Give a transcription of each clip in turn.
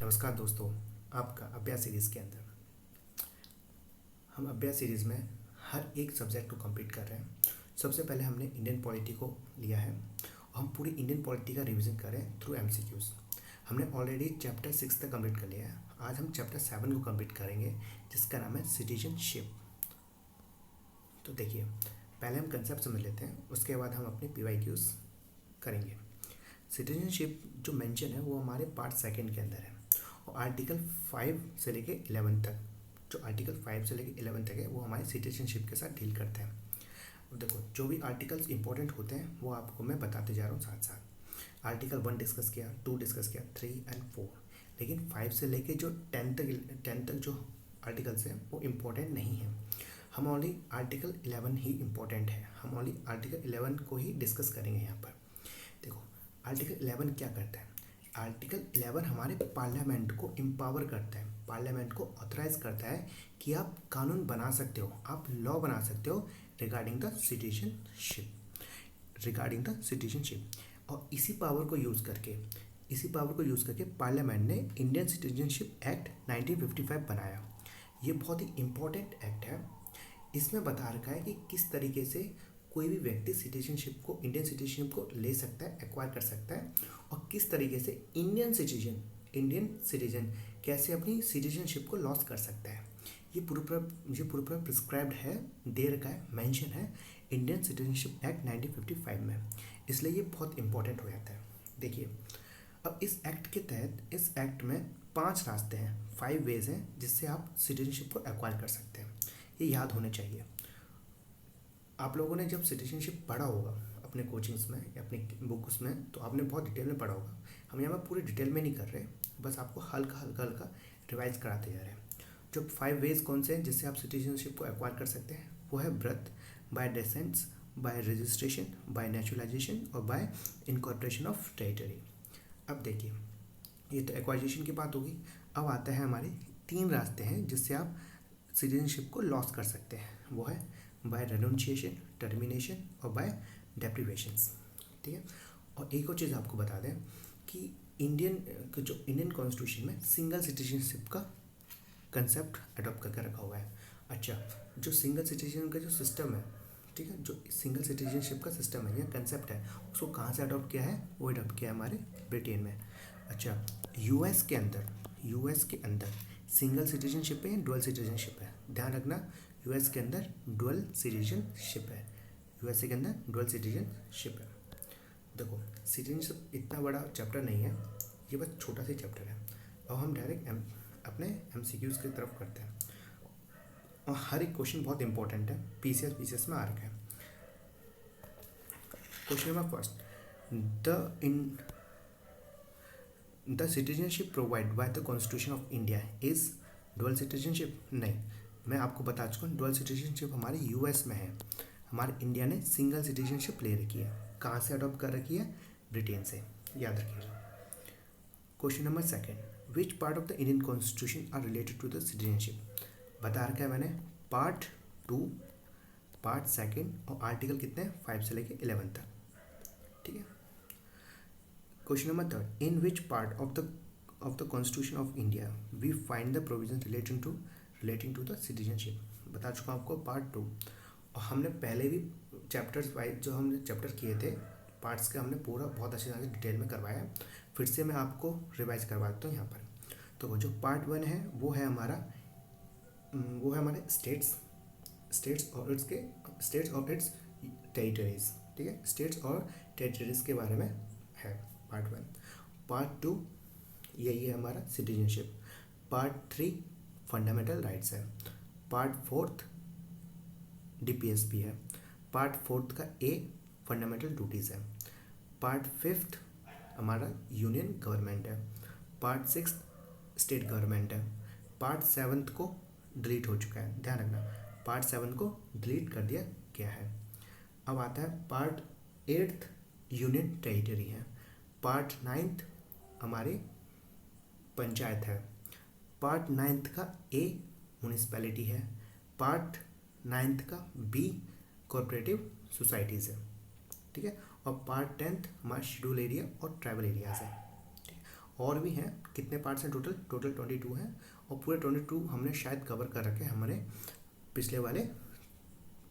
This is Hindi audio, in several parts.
नमस्कार दोस्तों, आपका अभ्यास सीरीज़ के अंदर हम अभ्यास सीरीज़ में हर एक सब्जेक्ट को कंप्लीट कर रहे हैं। सबसे पहले हमने इंडियन पॉलिटी को लिया है और हम पूरी इंडियन पॉलिटी का रिवीजन कर रहे हैं थ्रू एमसीक्यूज़। हमने ऑलरेडी चैप्टर 6 तक कंप्लीट कर लिया है। आज हम चैप्टर 7 को कंप्लीट करेंगे जिसका नाम है सिटीजनशिप। तो देखिए, पहले हम कंसेप्ट समझ लेते हैं, उसके बाद हम अपने पीवाईक्यूज़ करेंगे। सिटीजनशिप जो मेंशन है वो हमारे पार्ट सेकंड के अंदर है और आर्टिकल 5 से लेके 11 तक, जो आर्टिकल 5 से लेके 11 तक है वो हमारे सिटीजनशिप के साथ डील करते हैं। अब देखो, जो भी आर्टिकल्स इंपॉर्टेंट होते हैं वो आपको मैं बताते जा रहा हूँ साथ साथ। आर्टिकल 1 डिस्कस किया, 2 डिस्कस किया, 3 एंड 4, लेकिन 5 से लेके जो 10 तक जो आर्टिकल्स हैं वो इम्पोर्टेंट नहीं है। हम ओनली आर्टिकल 11 ही इम्पोर्टेंट है, हम ओनली आर्टिकल 11 को ही डिस्कस करेंगे यहाँ पर। देखो, आर्टिकल 11 क्या करता है? आर्टिकल 11 हमारे पार्लियामेंट को एम्पावर करता है, पार्लियामेंट को ऑथराइज करता है कि आप कानून बना सकते हो, आप लॉ बना सकते हो रिगार्डिंग द सिटीजनशिप। और इसी पावर को यूज़ करके पार्लियामेंट ने इंडियन सिटीजनशिप एक्ट 1955 बनाया। ये बहुत ही इम्पोर्टेंट एक्ट है। इसमें बता रखा है कि किस तरीके से कोई भी व्यक्ति इंडियन सिटीजनशिप को ले सकता है, एक्वायर कर सकता है, और किस तरीके से इंडियन सिटीजन कैसे अपनी सिटीजनशिप को लॉस कर सकता है। ये पूरा प्रिस्क्राइब्ड है, दे रखा है, मेंशन है इंडियन सिटीजनशिप एक्ट 1955 में, इसलिए ये बहुत इंपॉर्टेंट हो जाता है। देखिए, अब इस एक्ट के तहत, इस एक्ट में 5 रास्ते हैं, 5 वेज हैं जिससे आप सिटीजनशिप को एक्वायर कर सकते हैं। ये याद होने चाहिए। आप लोगों ने जब सिटीजनशिप पढ़ा होगा अपने कोचिंग्स में या अपनी बुक्स में, तो आपने बहुत डिटेल में पढ़ा होगा। हम यहाँ पर पूरी डिटेल में नहीं कर रहे, बस आपको हल्का रिवाइज कराते जा रहे हैं। जो 5 वेज कौन से हैं जिससे आप सिटीजनशिप को एक्वायर कर सकते हैं, वो है birth, by descents, by registration, by naturalization और बाय इनकॉर्पोरेशन ऑफ टेरिटरी। अब देखिए, ये तो एक्वाइजेशन की बात होगी। अब आता है हमारे 3 रास्ते हैं जिससे आप सिटीजनशिप को लॉस कर सकते हैं, वो है बाय रेनुंशिएशन, टर्मिनेशन और बाय डेप्रिवेशंस। ठीक है। और एक और चीज़ आपको बता दें कि इंडियन कॉन्स्टिट्यूशन में सिंगल सिटीजनशिप का कंसेप्ट अडॉप्ट करके रखा हुआ है। अच्छा, जो सिंगल सिटीजन का जो सिस्टम है, ठीक है, जो सिंगल सिटीजनशिप का सिस्टम है या कंसेप्ट है, उसको कहाँ से अडॉप्ट किया है? वो अडॉप्ट किया है हमारे ब्रिटेन में। अच्छा, यूएस के अंदर सिंगल सिटीजनशिप है या डुअल सिटीजनशिप है? ध्यान रखना, यूएस के अंदर डुअल सिटीजनशिप है, यूएसए के अंदर डुअल सिटीजनशिप है। देखो, सिटीजनशिप इतना बड़ा चैप्टर नहीं है, ये बस छोटा सा चैप्टर है। अब हम डायरेक्ट अपने एमसीक्यूज़ की तरफ करते हैं। और हर एक क्वेश्चन बहुत इंपॉर्टेंट है, पीसीएस में आ रखा है। Question number first, the citizenship provide by the constitution of India is dual citizenship? नहीं, मैं आपको बता चुका हूँ, डुअल सिटीजनशिप हमारे यूएस में है। हमारे इंडिया ने सिंगल सिटीजनशिप ले रखी है। कहाँ से अडॉप्ट कर रखी है? ब्रिटेन से, याद रखिएगा। Question number second, which part of the Indian constitution are related to the citizenship? बता रखा है मैंने, पार्ट 2, पार्ट सेकंड और आर्टिकल कितने हैं? 5 से लेके 11 तक। ठीक है। Question number third, in which part of the constitution of India we find the provision relating to the citizenship? बता चुका हूँ आपको, पार्ट 2। और हमने पहले भी चैप्टर्स वाइज जो हमने चैप्टर किए थे, पार्ट्स के हमने पूरा बहुत अच्छे से डिटेल में करवाया है। फिर से मैं आपको रिवाइज करवाता हूँ यहाँ पर। तो जो पार्ट 1 है वो है हमारे स्टेट्स और इट्स टेरिटरीज। ठीक है, स्टेट्स और टेरिटरीज के बारे में है पार्ट 1। पार्ट 2 यही है हमारा सिटीजनशिप। पार्ट 3 फंडामेंटल राइट्स है। पार्ट 4 डीपीएसपी है। पार्ट 4 का ए फंडामेंटल ड्यूटीज़ है। पार्ट 5 हमारा यूनियन गवर्नमेंट है। पार्ट 6 स्टेट गवर्नमेंट है। पार्ट 7 को डिलीट हो चुका है, ध्यान रखना, पार्ट 7 को डिलीट कर दिया गया है। अब आता है पार्ट 8 यूनियन टेरिटरी है। पार्ट 9 हमारी पंचायत है। पार्ट 9 का ए म्यूनिसिपैलिटी है। पार्ट 9 का बी कोऑपरेटिव सोसाइटीज़ है। ठीक है। और पार्ट 10 हमारा शेड्यूल एरिया और ट्राइबल एरियाज है। ठीक है। और भी हैं, कितने पार्ट्स हैं टोटल? टोटल 22 हैं, और पूरे 22 हमने शायद कवर कर रखे हैं हमारे पिछले वाले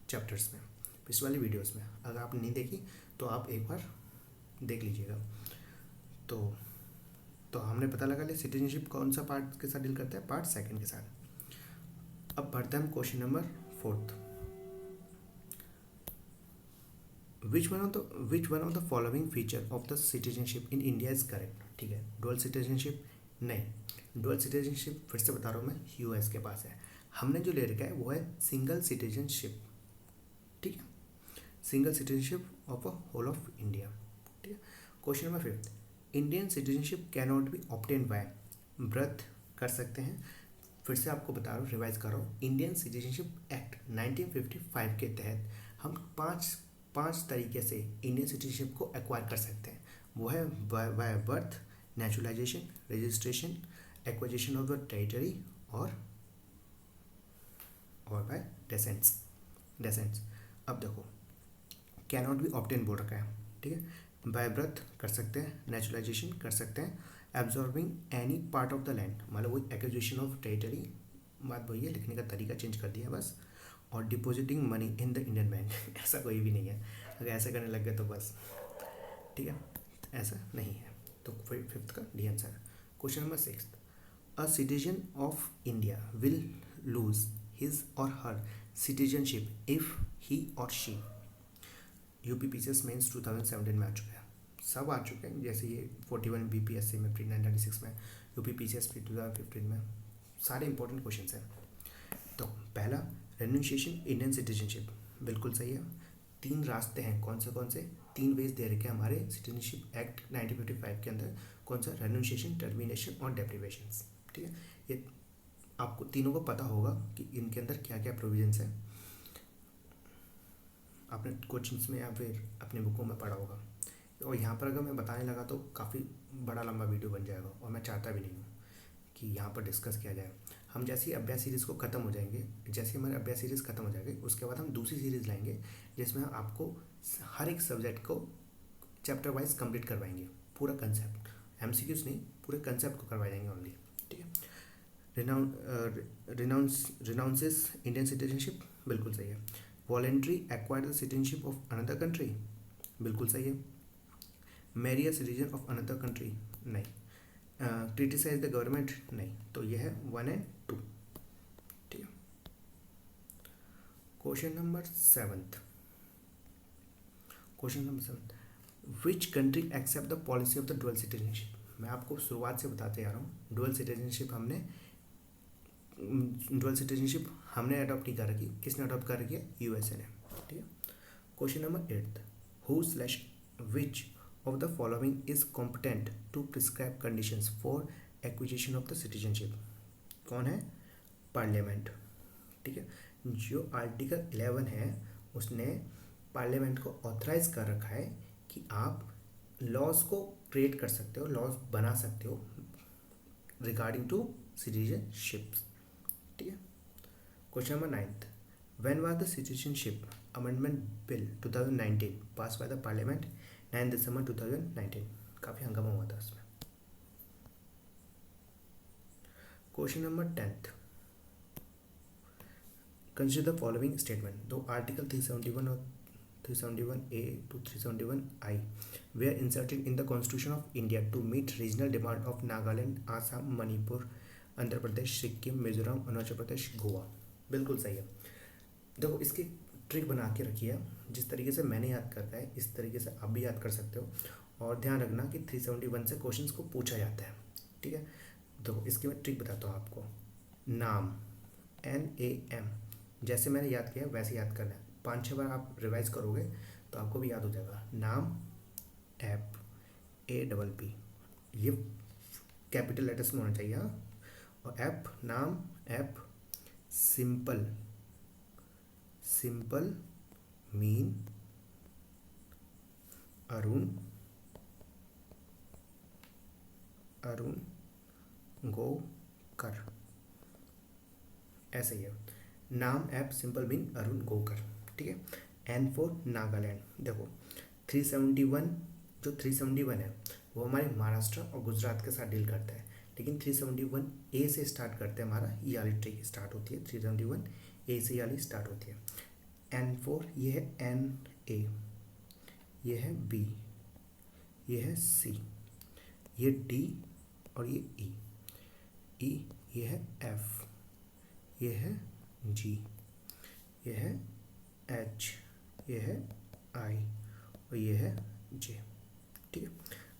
चैप्टर्स में, पिछले वाली वीडियोस में। अगर आपने नहीं देखी तो आप एक बार देख लीजिएगा। तो हमने पता लगा लिया सिटीजनशिप कौन सा पार्ट के साथ डील करता है, पार्ट सेकंड के साथ। अब बढ़ते हैं हम question number 4। Which one of the following feature of the citizenship in India is correct? ठीक है, डुअल सिटीजनशिप नहीं, डुअल सिटीजनशिप फिर से बता रहा हूँ मैं, यूएस के पास है। हमने जो ले रखा है वो है सिंगल सिटीजनशिप। ठीक है, single citizenship of a whole of India. ठीक है, question number 5, Indian citizenship can not be obtain by birth. कर सकते हैं, फिर से आपको बता रहा हूँ, रिवाइज कर रहा हूँ। इंडियन सिटीजनशिप एक्ट 1955 के तहत हम पाँच तरीके से इंडियन सिटीजनशिप को एक्वायर कर सकते हैं। वो है by birth, naturalisation, registration, acquisition of the territory और बाय डेसेंट्स। अब देखो, कैन नॉट बी ऑब्टेन बोल रखा है। ठीक है, बाय बर्थ कर सकते हैं, नेचुरलाइजेशन कर सकते हैं, absorbing any part of the land, मतलब वही एक्विजिशन ऑफ टेरिटरी, बात वही है, लिखने का तरीका चेंज कर दिया बस, और depositing money in the Indian bank. ऐसा कोई भी नहीं है, अगर ऐसा करने लग गए तो बस। ठीक है, ऐसा नहीं है। तो 5th का D answer. Question number 6, a citizen of India will lose his और हर सिटीजनशिप इफ ही और शी। यूपी पीसीएस मेंस 2017 में आ चुका है, सब आ चुके हैं, जैसे ये 41 बीपीएससी में प्री 1996 में, यूपी पीसीएस प्री 2015 में, सारे इंपॉर्टेंट क्वेश्चन हैं। तो पहला, रेन्यूशिएशन इंडियन सिटीजनशिप, बिल्कुल सही है। 3 रास्ते हैं, कौन से 3 वेज दे रखे हैं हमारे सिटीजनशिप एक्ट 1955 के अंदर। कौन सा? रेन्यूशिएशन, टर्मिनेशन और डेप्रिवेशन। ठीक है, ये आपको तीनों को पता होगा कि इनके अंदर क्या क्या प्रोविजंस हैं, आपने कोचिंग्स में या फिर अपने बुकों में पढ़ा होगा। और यहाँ पर अगर मैं बताने लगा तो काफ़ी बड़ा लंबा वीडियो बन जाएगा, और मैं चाहता भी नहीं हूँ कि यहाँ पर डिस्कस किया जाए। हम जैसे ही अभ्यास सीरीज़ को ख़त्म हो जाएंगे, जैसे हमारे अभ्यास सीरीज़ ख़त्म हो जाएगी, उसके बाद हम दूसरी सीरीज़ लाएंगे जिसमें आपको हर एक सब्जेक्ट को चैप्टर वाइज कंप्लीट करवाएंगे, पूरा कंसेप्ट, एमसीक्यूज नहीं, पूरे कंसेप्ट को करवाए जाएंगे ओनली। ठीक है, रिनाउंसेस इंडियन सिटीजनशिप, बिल्कुल सही है। Voluntary acquire the citizenship of another country, बिल्कुल सही है। Marry a citizen of another country, नहीं। क्रिटिसाइज द गवर्नमेंट, नहीं। तो यह है 1 और 2। ठीक है, question number 7, which country accept the policy of the dual citizenship. मैं आपको शुरुआत से बताते आ रहा हूँ, डुअल सिटीजनशिप हमने अडॉप्ट नहीं कर रखी, किसने अडॉप्ट कर रखी है? यूएसए ने। ठीक है, question number 8, who/which of the following is competent to prescribe conditions for acquisition of the citizenship? कौन है? पार्लियामेंट। ठीक है, जो आर्टिकल 11 है उसने पार्लियामेंट को ऑथराइज कर रखा है कि आप लॉज को क्रिएट कर सकते हो, लॉज बना सकते हो रिगार्डिंग टू सिटीजनशिप्स। ठीक है, question number 9, when was the citizenship amendment bill 2019 pass by the parliament? 9 दिसंबर 2019। काफ़ी हंगामा हुआ था उसमें। Question number 10, consider the following statement. दो आर्टिकल 371 और 371A to 371I were inserted in the Constitution of India to meet regional demand of Nagaland, Assam, Manipur, Andhra Pradesh, Sikkim, Mizoram, Arunachal Pradesh, Goa. बिल्कुल सही है। देखो, इसकी ट्रिक बना के रखी है, जिस तरीके से मैंने याद करता है इस तरीके से आप भी याद कर सकते हो। और ध्यान रखना कि 371 से क्वेश्चंस को पूछा जाता है। ठीक है, देखो इसकी मैं ट्रिक बताता हूँ आपको। नाम, NAM, जैसे मैंने याद किया वैसे याद करना है। 5-6 बार आप रिवाइज करोगे तो आपको भी याद हो जाएगा। नाम, ऐप, APP, ये कैपिटल लेटर्स में होना चाहिए। हाँ, और ऐप, नाम, app, simple mean Arun Gokar, ऐसा ही है। नाम, app, simple mean Arun Gokar. ठीक है, N फॉर नागालैंड। देखो 371 है वो हमारे महाराष्ट्र और गुजरात के साथ डील करता है, लेकिन 371 ए से स्टार्ट करते हैं, हमारा ये वाली ट्रिक स्टार्ट होती है, 371 ए से वाली स्टार्ट होती है। N4 ये है एन ए, ये है बी, ये है सी, ये डी और ये ई, ये है एफ, ये है जी, ये है एच, ये है आई और ये है जे। ठीक है,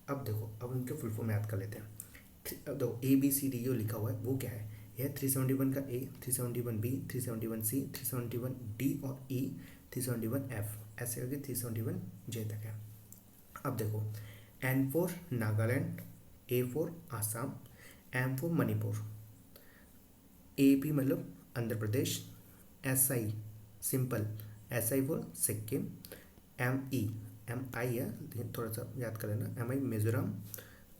अब देखो, अब उनके फुल फॉर्म याद कर लेते हैं। अब देखो ए बी सी डी जो लिखा हुआ है वो क्या है, यह 371 का ए, 371 बी, 371 सी, 371 डी और ई, 371 एफ, ऐसे करके 371 जे तक है। अब देखो N4 Nagaland, A4 Assam, M4 Manipur, AP मतलब Andhra Pradesh, SI simple, SI for Sikkim, MI है लेकिन थोड़ा सा याद कर लेना, MI मिजोरम,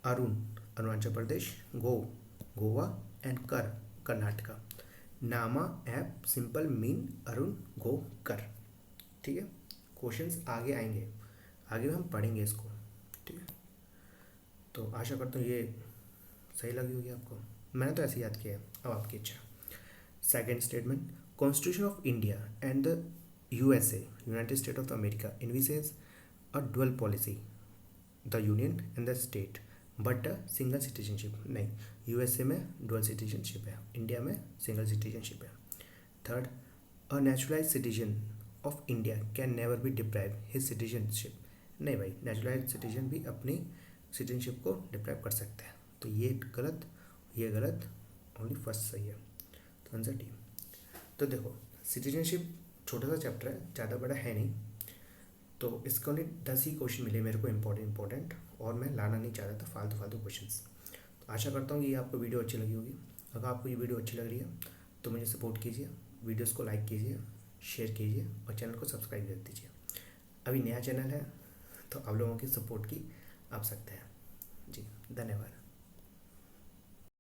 अरुणाचल प्रदेश, गोवा एंड कर्नाटका। नामा ऐप सिंपल मीन अरुण गो कर। ठीक है, क्वेश्चंस आगे आएंगे, आगे हम पढ़ेंगे इसको। ठीक है, तो आशा करता हूँ ये सही लगी होगी आपको, मैंने तो ऐसे याद किया है, अब आपकी इच्छा। Second statement, constitution of India and the USA United state of America envisages a dual policy, the union and the state but single citizenship नहीं, USA में डुअल सिटीजनशिप है, इंडिया में सिंगल सिटीजनशिप है। Third, a neutralise citizen of India can never be deprive his citizenship. नहीं भाई, नेचुरलाइज सिटीजन भी अपनी सिटीजनशिप को डिप्राइव कर सकते हैं, तो ये गलत, ये गलत, ओनली फर्स्ट सही है, तो आंसर डी। तो देखो सिटीजनशिप छोटा सा चैप्टर है, ज़्यादा बड़ा है नहीं, तो इसका ओनली 10 ही क्वेश्चन मिले मेरे को इंपॉर्टेंट, और मैं लाना नहीं चाह रहा था फालतू क्वेश्चंस। तो आशा करता हूँ ये आपको वीडियो अच्छी लगी होगी। अगर आपको ये वीडियो अच्छी लग रही है तो मुझे सपोर्ट कीजिए, वीडियोस को लाइक कीजिए, शेयर कीजिए और चैनल को सब्सक्राइब कर दीजिए। अभी नया चैनल है तो आप लोगों की सपोर्ट की आवश्यकता है। जी धन्यवाद।